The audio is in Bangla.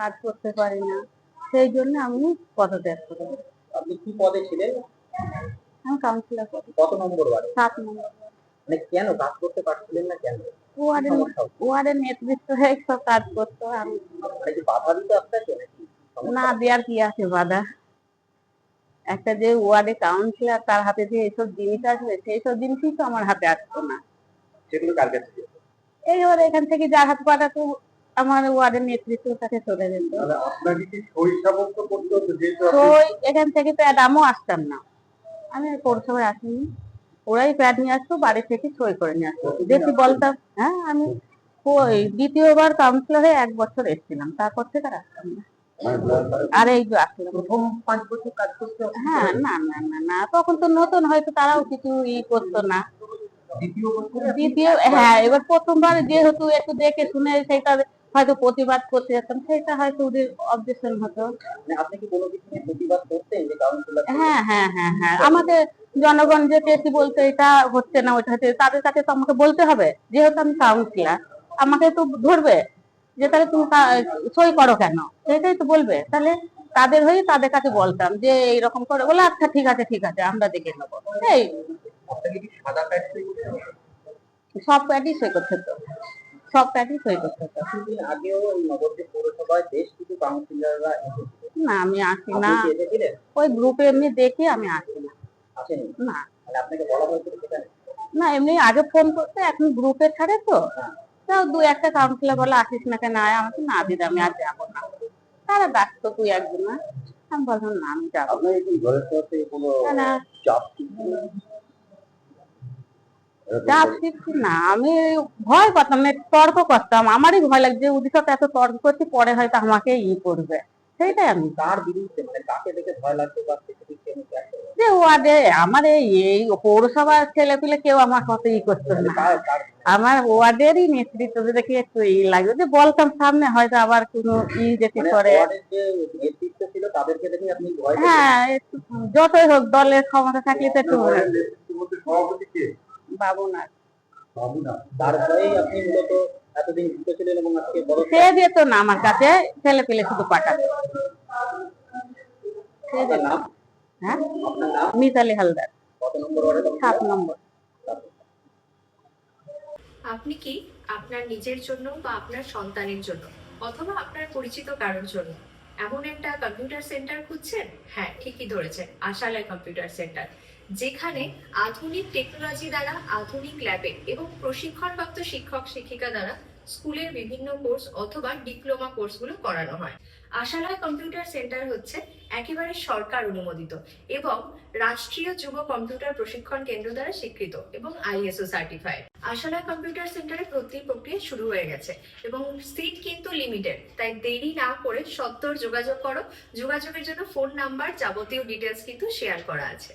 কাজ করতে পারি না, সেই জন্য আমি পদত্যাগ করি। আপনি কি পদে ছিলেন? আমি কাউন্সিলর পদে। কত নম্বর ওয়ার্ডে? 7 নম্বর। মানে কেন কাজ করতে পারছিলেন না কেন? ওয়ার্ডের নেতৃত্ব হয়ে সব কাজ করতো, আমি মানে কি বাধা দিত আপনাকে নাকি? না দেওয়ার কি আছে বাধা? একটা যে ওয়ার্ডে কাউন্সিলর, তার হাতে যে এইসব জিনিস আসবে, সেই সব জিনিসই তো আমার হাতে আসতো না। সেগুলো কার কাছে যেত? এইবার এখান থেকে যার হাতে পাঠাতো আমার ওয়ার্ডের নেতৃত্বের কাছে চলে যেত। আপনাকে কি সই সাবস্ত করতে হতো? সই এখান থেকে তো আমিও আসতাম না, আমি পৌরসভায় আসিনি, ওরাই প্যাড নিয়ে আসতো, বাড়ি থেকে সই করে নিয়ে আসতো, দেখি বলতাম। হ্যাঁ, আমি ওই দ্বিতীয়বার কাউন্সিলর হয়ে 1 বছর এসেছিলাম, তারপর থেকে আর আসতাম না। আর এই যে আসলাম প্রথম 5 বছর কাজ করতে। হ্যাঁ, না না না না, তখন তো নতুন, হয়তো তারাও কিছু করতো না। হ্যাঁ, এবার প্রথমবার যেহেতু একটু দেখে শুনে সেটা হয়তো প্রতিবাদ করতে যেতাম, সেটা হয়তো ওদের অবজেকশন হতো। আপনি কি কোনো কিছু নিয়ে প্রতিবাদ করতেন যে কাউন্সিলর? হ্যাঁ হ্যাঁ হ্যাঁ হ্যাঁ, আমাদের জনগণ যে এসে বলতে এটা হচ্ছে না ওইটা হচ্ছে, তাদের কাছে তো আমাকে বলতে হবে, যেহেতু আমি কাউন্সিলর আমাকে তো ধরবে যে তাহলে তুমি সই করো কেন, সেটাই তো বলবে। তাহলে তাদের হয়ে তাদের কাছে বলতাম যে এইরকম করে, বলে আচ্ছা ঠিক আছে ঠিক আছে আমরা দেখে নেবো। এই সাদা প্যাড সই করতে? সব প্যাডই সই করতে হতো, সব প্যাডই সই করতে হতো। কিছুদিন আগেও নবদ্বীপ পৌরসভায় বেশ কিছু কাউন্সিলররা এসেছিল। না, আমি আসি না, ওই গ্রুপে এমনি দেখি, আমি আসি না। আসেনি? না। মানে আপনাকে বলা হয়েছিল সেখানে? না, এমনি আগে ফোন করতে, এখন গ্রুপে ছাড়ে তো, তাও 2-1টা কাউন্সিলর বলে আসিস না কেন, আয়। আমাকে না দিদি আমি আর যাবো না, তারা ডাকতো 2-1 জন, না আমি বললাম না আমি যাবো আপনার কি ঘরের সাথে কোনো চাপ চাপ দিচ্ছি না, আমি ভয় করতাম না, তর্ক করতাম, আমারই ভয় লাগছে ওদের সাথে এত তর্ক করছি, পরে হয়তো আমাকে করবে, সেইটাই। আমি তার বিরুদ্ধে মানে কাকে দেখে ভয় লাগতো বা যে ওয়ার্ডে আমার এই পৌরসভার ছেলে পেলে কেউ আমার সাথে করতো না, আমার ওয়ার্ডেরই নেতৃত্ব দেখে একটু লাগবে, যে বলতাম সামনে হয়তো আবার কোনো যেতে করে। নেতৃত্ব ছিল তাদেরকে দেখে আপনি ভয়? হ্যাঁ, যতই হোক দলের ক্ষমতা থাকলে তো একটু বাবুনাথ। তার ভয়েই আপনি মূলত এতদিন ছিলেন এবং আজকে সে যেত না আমার কাছে, ছেলে পেলে শুধু পাঠাতো। হ্যাঁ, মিতালি হালদার। কত নম্বর ওয়ার্ডে? 7 নম্বর। আপনি কি আপনার নিজের জন্য বা আপনার সন্তানের জন্য অথবা আপনার পরিচিত কারোর জন্য এমন একটা কম্পিউটার সেন্টার খুঁজছেন? হ্যাঁ, ঠিকই ধরেছেন, আশালয় কম্পিউটার সেন্টার, যেখানে আধুনিক টেকনোলজি দ্বারা আধুনিক ল্যাবে এবং প্রশিক্ষণপ্রাপ্ত শিক্ষক শিক্ষিকা দ্বারা স্কুলের বিভিন্ন কোর্স অথবা ডিপ্লোমা কোর্সগুলো করানো হয়। আশালয় কম্পিউটার সেন্টার হচ্ছে একেবারে সরকার অনুমোদিত এবং রাষ্ট্রীয় যুব কম্পিউটার প্রশিক্ষণ কেন্দ্র দ্বারা স্বীকৃত এবং ISO সার্টিফাইড। আশালয় কম্পিউটার সেন্টারে ভর্তি প্রক্রিয়া শুরু হয়ে গেছে এবং সিট কিন্তু লিমিটেড, তাই দেরি না করে সত্বর যোগাযোগ করো। যোগাযোগের জন্য ফোন নাম্বার, যাবতীয় ডিটেলস কিন্তু শেয়ার করা আছে।